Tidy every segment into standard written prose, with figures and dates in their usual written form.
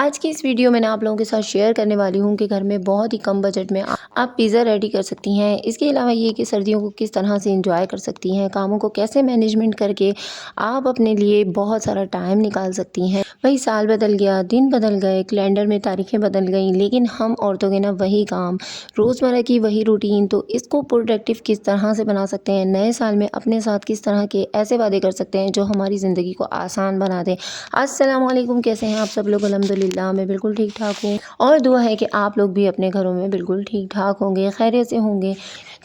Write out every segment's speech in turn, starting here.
आज की इस वीडियो में ना आप लोगों के साथ शेयर करने वाली हूँ कि घर में बहुत ही कम बजट में आप पिज़्ज़ा रेडी कर सकती हैं। इसके अलावा ये कि सर्दियों को किस तरह से एंजॉय कर सकती हैं, कामों को कैसे मैनेजमेंट करके आप अपने लिए बहुत सारा टाइम निकाल सकती हैं। भाई साल बदल गया, दिन बदल गए, कैलेंडर में तारीखें बदल गई, लेकिन हम औरतों के ना वही काम, रोज़मर्रा की वही रूटीन, तो इसको प्रोडक्टिव किस तरह से बना सकते हैं, नए साल में अपने साथ किस तरह के ऐसे वादे कर सकते हैं जो हमारी ज़िंदगी को आसान बना दें। अस्सलाम वालेकुम, कैसे हैं आप सब लोग? अल्हम्दुलिल्लाह मैं बिल्कुल ठीक ठाक हूँ और दुआ है कि आप लोग भी अपने घरों में बिल्कुल ठीक ठाक होंगे, खैरियत से होंगे।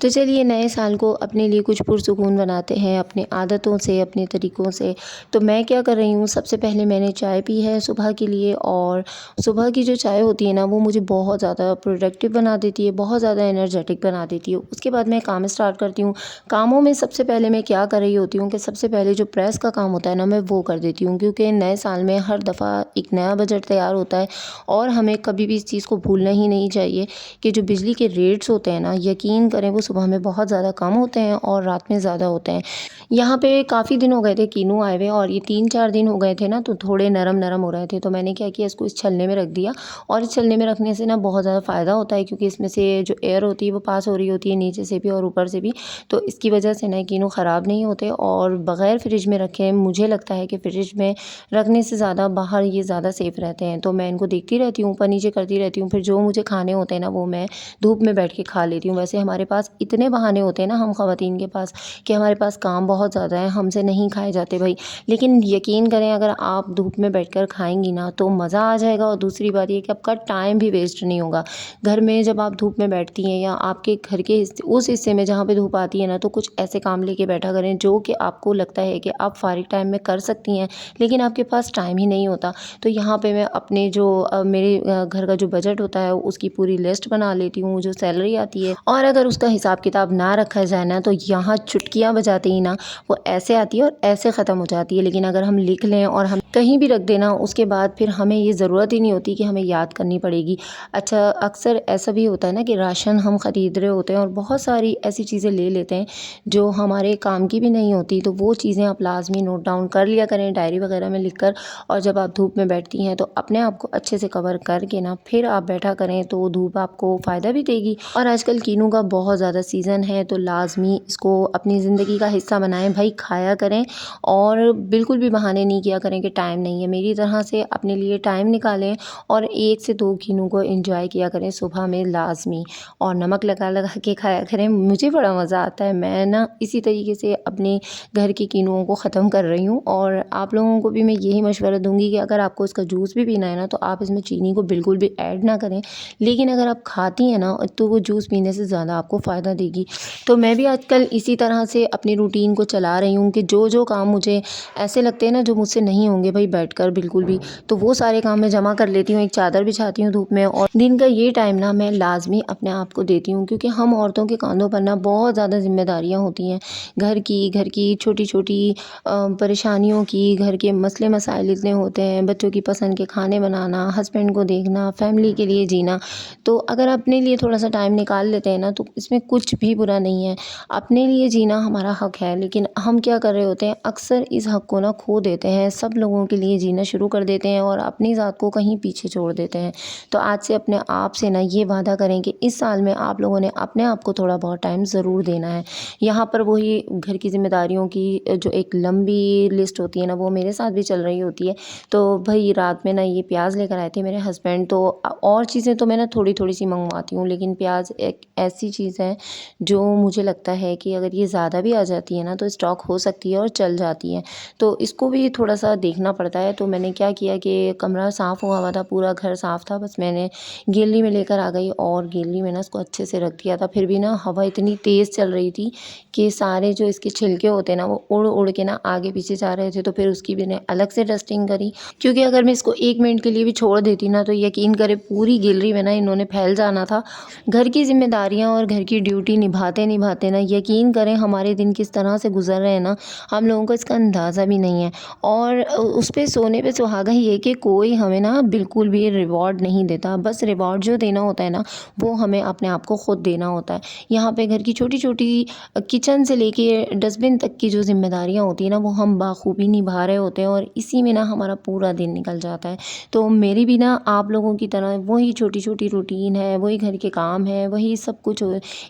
तो चलिए नए साल को अपने लिए कुछ पुरसुकून बनाते हैं अपनी आदतों से, अपने तरीक़ों से। तो मैं क्या कर रही हूँ, सबसे पहले मैंने चाय पी है सुबह के लिए, और सुबह की जो चाय होती है ना वो मुझे बहुत ज़्यादा प्रोडक्टिव बना देती है, बहुत ज़्यादा एनर्जेटिक बना देती है। उसके बाद मैं काम स्टार्ट करती हूँ। कामों में सबसे पहले मैं क्या कर रही होती हूँ कि सबसे पहले जो प्रेस का काम होता है ना मैं वो कर देती हूँ, क्योंकि नए साल में हर दफ़ा एक नया बजट तैयार होता है और हमें कभी भी इस चीज़ को भूलना ही नहीं चाहिए कि जो बिजली के रेट्स होते हैं ना, यकीन करें वो सुबह में बहुत ज़्यादा कम होते हैं और रात में ज़्यादा होते हैं। यहाँ पे काफ़ी दिन हो गए थे कीनू आए हुए, और ये 3-4 दिन हो गए थे ना, तो थोड़े नरम नरम हो रहे थे। तो मैंने क्या किया, इसको इस छलने में रख दिया, और इस छलने में रखने से ना बहुत ज़्यादा फ़ायदा होता है, क्योंकि इसमें से जो एयर होती है वो पास हो रही होती है नीचे से भी और ऊपर से भी। तो इसकी वजह से ना कीनू ख़राब नहीं होते, और बग़ैर फ्रिज में रखे मुझे लगता है कि फ्रिज में रखने से ज़्यादा बाहर ये ज़्यादा सेफ़ रहते हैं। तो मैं इनको देखती रहती हूँ, ऊपर नीचे करती रहती हूँ। फिर जो मुझे खाने होते हैं ना वो मैं धूप में बैठ के खा लेती हूँ। वैसे हमारे पास इतने बहाने होते हैं ना हम ख़वातीन के पास, कि हमारे पास काम बहुत ज़्यादा है, हमसे नहीं खाए जाते भाई। लेकिन यकीन करें, अगर आप धूप में बैठकर खाएँगी ना तो मज़ा आ जाएगा, और दूसरी बात ये कि आपका टाइम भी वेस्ट नहीं होगा। घर में जब आप धूप में बैठती हैं, या आपके घर के उस हिस्से में जहाँ पे धूप आती है ना, तो कुछ ऐसे काम लेके बैठा करें जो कि आपको लगता है कि आप फ़ारिग टाइम में कर सकती हैं, लेकिन आपके पास टाइम ही नहीं होता। तो यहाँ पे मैं अपने जो मेरे घर का जो बजट होता है उसकी पूरी लिस्ट बना लेती हूँ, जो सैलरी आती है, और अगर उसका हिसाब किताब ना रखा जाए ना तो यहाँ चुटकियाँ बजाते ही ना वो ऐसे आती है और ऐसे ख़त्म हो जाती है। लेकिन अगर हम लिख लें और हम कहीं भी रख देना, उसके बाद फिर हमें ये ज़रूरत ही नहीं होती कि हमें याद करनी पड़ेगी। अच्छा, अक्सर ऐसा भी होता है ना कि राशन हम ख़रीद रहे होते हैं और बहुत सारी ऐसी चीज़ें ले लेते हैं जो हमारे काम की भी नहीं होती, तो वो चीज़ें आप लाज़मी नोट डाउन कर लिया करें डायरी वगैरह में लिख कर। और जब आप धूप में बैठती हैं तो अपने आप को अच्छे से कवर करके ना फिर आप बैठा करें, तो धूप आपको फ़ायदा भी देगी। और आजकल कीनू का बहुत ज़्यादा सीज़न है, तो लाज़मी इसको अपनी ज़िंदगी का हिस्सा बनाएं भाई, खाया करें। और बिल्कुल भी बहाने नहीं किया करें कि टाइम नहीं है। मेरी तरह से अपने लिए टाइम निकालें और 1 से 2 कीनू को एंजॉय किया करें सुबह में लाज़मी, और नमक लगा लगा के खाया करें। मुझे बड़ा मज़ा आता है। मैं ना इसी तरीके से अपने घर के कीनुओं को ख़त्म कर रही हूँ, और आप लोगों को भी मैं यही मशवरा दूँगी कि अगर आपको इसका जूस भी पीना है ना, तो आप इसमें चीनी को बिल्कुल भी ऐड ना करें। लेकिन अगर आप खाती हैं ना, तो वो जूस पीने से ज़्यादा आपको फ़ायदा देगी। तो मैं भी आजकल इसी तरह से अपनी रूटीन को चला रही हूँ कि जो काम मुझे ऐसे लगते हैं ना जो मुझसे नहीं होंगे भाई बैठकर बिल्कुल भी, तो वो सारे काम मैं जमा कर लेती हूँ, एक चादर बिछाती हूँ धूप में, और दिन का ये टाइम ना मैं लाज़मी अपने आप को देती हूँ, क्योंकि हम औरतों के कंधों पर ना बहुत ज़्यादा ज़िम्मेदारियाँ होती हैं। घर की छोटी-छोटी परेशानियों की, घर के मसले मसाइल इतने होते हैं, बच्चों की पसंद के खाने बनाना, हस्बैंड को देखना, फैमिली के लिए जीना। तो अगर अपने लिए थोड़ा-सा टाइम निकाल लेते हैं ना, तो इसमें कुछ भी बुरा नहीं है। अपने लिए जीना हमारा हक़ है, लेकिन हम क्या कर रहे होते हैं, अक्सर इस हक़ को ना खो देते हैं, सब लोगों के लिए जीना शुरू कर देते हैं और अपनी ज़ात को कहीं पीछे छोड़ देते हैं। तो आज से अपने आप से ना ये वादा करें कि इस साल में आप लोगों ने अपने आप को थोड़ा बहुत टाइम ज़रूर देना है। यहाँ पर वही घर की ज़िम्मेदारियों की जो एक लंबी लिस्ट होती है ना, वो मेरे साथ भी चल रही होती है। तो भई रात में ना ये प्याज़ लेकर आए थे मेरे हस्बैंड, तो और चीज़ें तो मैं ना थोड़ी-थोड़ी सी मँगवाती हूँ, लेकिन प्याज़ एक ऐसी चीज़ है जो मुझे लगता है कि अगर ये ज़्यादा भी आ जाती है ना, तो स्टॉक हो सकती है और चल जाती है। तो इसको भी थोड़ा-सा देखना पड़ता है। तो मैंने क्या किया कि कमरा साफ़ हुआ हुआ था, पूरा घर साफ़ था, बस मैंने गैलरी में लेकर आ गई और गैलरी में ना इसको अच्छे से रख दिया था। फिर भी ना हवा इतनी तेज़ चल रही थी कि सारे जो इसके छिलके होते हैं ना, वो उड़-उड़ के ना आगे पीछे जा रहे थे, तो फिर उसकी मैंने अलग से डस्टिंग करी। क्योंकि अगर मैं इसको 1 मिनट के लिए भी छोड़ देती ना, तो यकीन करें पूरी गैलरी में ना इन्होंने फैल जाना था। घर की ज़िम्मेदारियाँ और घर की ड्यूटी निभाते-निभाते ना यकीन करें हमारे दिन किस तरह से गुज़र रहे हैं ना, हम लोगों को इसका अंदाज़ा भी नहीं है। और उस पे सोने पे सुहागा ये कि कोई हमें ना बिल्कुल भी रिवॉर्ड नहीं देता। बस रिवॉर्ड जो देना होता है ना, वो हमें अपने आप को खुद देना होता है। यहाँ पे घर की छोटी-छोटी किचन से लेके डस्टबिन तक की जो ज़िम्मेदारियाँ होती हैं ना, वो हम बाखूबी निभा रहे होते हैं, और इसी में ना हमारा पूरा दिन निकल जाता है। तो मेरी भी ना आप लोगों की तरह वही छोटी-छोटी रूटीन है, वही घर के काम है, वही सब कुछ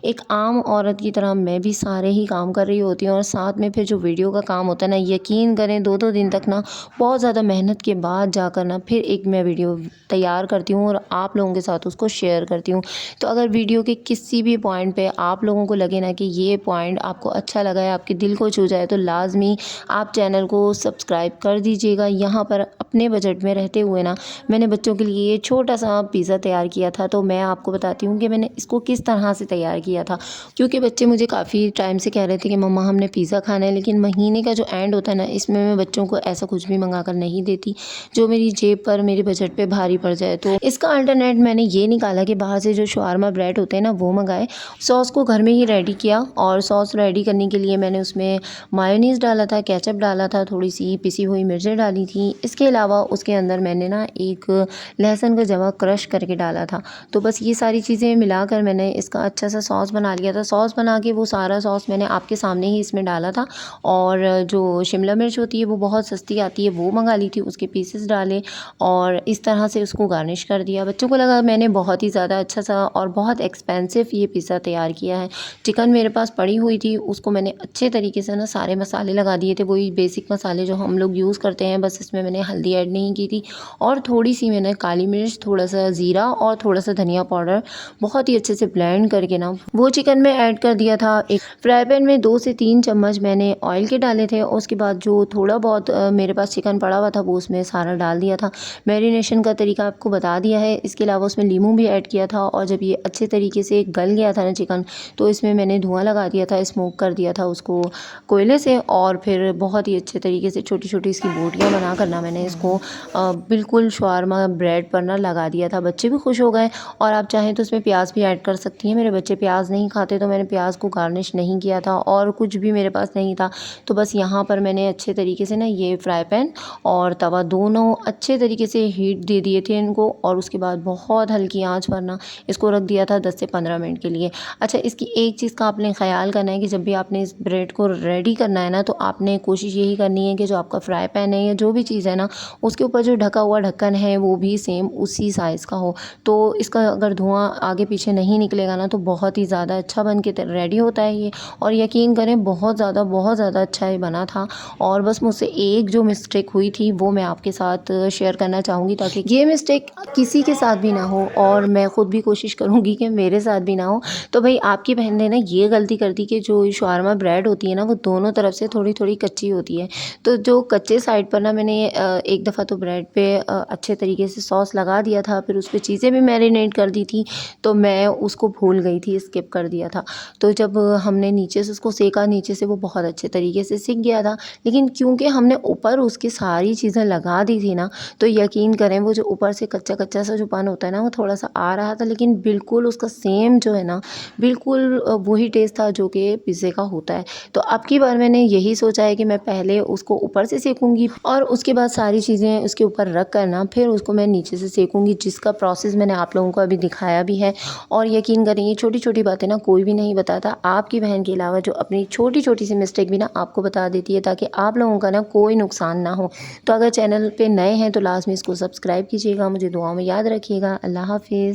एक आम औरत की तरह मैं भी सारे ही काम कर रही होती हूँ और साथ में फिर जो वीडियो का काम होता है ना, यकीन करें 2-2 दिन तक ना बहुत ज़्यादा मेहनत के बाद जाकर ना फिर एक मैं वीडियो तैयार करती हूँ और आप लोगों के साथ उसको शेयर करती हूँ। तो अगर वीडियो के किसी भी पॉइंट पे आप लोगों को लगे ना कि ये पॉइंट आपको अच्छा लगा है, आपके दिल को छू जाए, तो लाज़मी आप चैनल को सब्सक्राइब कर दीजिएगा। यहाँ पर अपने बजट में रहते हुए ना मैंने बच्चों के लिए छोटा-सा पिज़्ज़ा तैयार किया था। तो मैं आपको बताती हूँ कि मैंने इसको किस तरह से तैयार किया था। क्योंकि बच्चे मुझे काफ़ी टाइम से कह रहे थे कि मम्मा हमने पिज़्ज़ा खाना है, लेकिन महीने का जो एंड होता है ना, इसमें मैं बच्चों को ऐसा कुछ भी मंगा कर नहीं देती जो मेरी जेब पर, मेरे बजट पे भारी पड़ जाए। तो इसका अल्टरनेट मैंने ये निकाला कि बाहर से जो शवारमा ब्रेड होते हैं ना, वो मंगाए। सॉस को घर में ही रेडी किया और सॉस रेडी करने के लिए मैंने उसमें मायोनीज़ डाला था, केचप डाला था, थोड़ी-सी पिसी हुई मिर्चें डाली थी। इसके अलावा उसके अंदर मैंने ना एक लहसुन का जवा क्रश करके डाला था। तो बस ये सारी चीज़ें मिलाकर मैंने इसका अच्छा सा सॉस बना लिया था। सॉस बना के वो सारा सॉस मैंने आपके सामने ही इसमें डाला था और जो शिमला मिर्च होती है वो बहुत सस्ती आती है, वो मंगा ली थी, उसके पीसेस डाले और इस तरह से उसको गार्निश कर दिया। बच्चों को लगा मैंने बहुत ही ज़्यादा अच्छा सा और बहुत एक्सपेंसिव ये पिज़्ज़ा तैयार किया है। चिकन मेरे पास पड़ी हुई थी, उसको मैंने अच्छे तरीके से ना सारे मसाले लगा दिए थे, वही बेसिक मसाले जो हम लोग यूज़ करते हैं, बस इसमें मैंने हल्दी ऐड नहीं की थी और थोड़ी-सी मैंने काली मिर्च, थोड़ा-सा ज़ीरा और थोड़ा-सा धनिया पाउडर बहुत ही अच्छे से ब्लेंड करके ना वो चिकन में ऐड कर दिया था। एक फ्राई पैन में 2 से 3 चम्मच मैंने ऑयल के डाले थे और उसके बाद जो थोड़ा बहुत मेरे पास चिकन पड़ा हुआ था वो उसमें सारा डाल दिया था। मैरिनेशन का तरीका आपको बता दिया है। इसके अलावा उसमें लीमू भी ऐड किया था और जब ये अच्छे तरीके से गल गया था ना चिकन, तो इसमें मैंने धुआँ लगा दिया था, स्मोक कर दिया था उसको कोयले से और फिर बहुत ही अच्छे तरीके से छोटी-छोटी इसकी बोटियाँ बनाकर ना मैंने इसको बिल्कुल शवारमा ब्रेड पर ना लगा दिया था। बच्चे भी खुश हो गए और आप चाहें तो उसमें प्याज भी ऐड कर सकती हैं। मेरे बच्चे प्याज नहीं खाते तो मैंने प्याज को गार्निश नहीं किया था और कुछ भी मेरे पास नहीं था। तो बस यहाँ पर मैंने अच्छे तरीके से ना ये फ्राई पैन और तवा दोनों अच्छे तरीके से हीट दे दिए थे इनको और उसके बाद बहुत हल्की आँच पर ना इसको रख दिया था 10 से 15 मिनट के लिए। अच्छा, इसकी एक चीज़ का आपने ख़याल करना है कि जब भी आपने इस ब्रेड को रेडी करना है ना, तो आपने कोशिश यही करनी है कि जो आपका फ्राई पैन है या जो भी चीज़ है ना, उसके ऊपर जो ढका हुआ ढक्कन है वो भी सेम उसी साइज़ का हो। तो इसका अगर धुआँ आगे पीछे नहीं निकलेगा ना, तो बहुत ही ज़्यादा अच्छा बन के रेडी होता है ये और यकीन करें बहुत ज़्यादा अच्छा ये बना था। और बस मुझसे एक जो मिस्टेक हुई थी वो मैं आपके साथ शेयर करना चाहूँगी ताकि ये मिस्टेक किसी के साथ भी ना हो और मैं ख़ुद भी कोशिश करूँगी कि मेरे साथ भी ना हो। तो भाई आपकी बहन ने ना ये गलती कर दी कि जो शवारमा ब्रेड होती है ना, वो दोनों तरफ से थोड़ी-थोड़ी कच्ची होती है। तो जो कच्चे साइड पर ना मैंने एक दफ़ा तो ब्रेड पे अच्छे तरीके से सॉस लगा दिया था, फिर उस पे चीज़ें भी मैरिनेट कर दी थी, तो मैं उसको भूल गई थी, स्किप कर दिया था। तो जब हमने नीचे से उसको सेका, नीचे से वो बहुत अच्छे तरीके से सिक गया था, लेकिन क्योंकि हमने ऊपर उसकी सारी चीज़ें लगा दी थी ना, तो यकीन करें वो जो ऊपर से कच्चा-कच्चा सा जो पन होता है ना, वो थोड़ा-सा आ रहा था, लेकिन बिल्कुल उसका सेम जो है ना, बिल्कुल वही टेस्ट था जो कि पिज़्ज़े का होता है। तो अब की बार मैंने यही सोचा है कि मैं पहले उसको ऊपर से सेकूँगी और उसके बाद सारी चीज़ें उसके ऊपर रख कर ना फिर उसको मैं नीचे से सेकूँगी, जिसका प्रोसेस मैंने आप लोगों को अभी दिखाया भी है। और यकीन करें ये छोटी-छोटी बातें ना कोई भी नहीं बताता, आपकी बहन के अलावा जो अपनी छोटी-छोटी सी मिस्टेक भी ना आपको बता देती है ताकि आप लोगों का ना कोई नुकसान ना हो। तो अगर चैनल पे नए हैं तो लाज़मी इसको सब्सक्राइब कीजिएगा। मुझे दुआओं में याद रखिएगा। अल्लाह हाफ़िज़।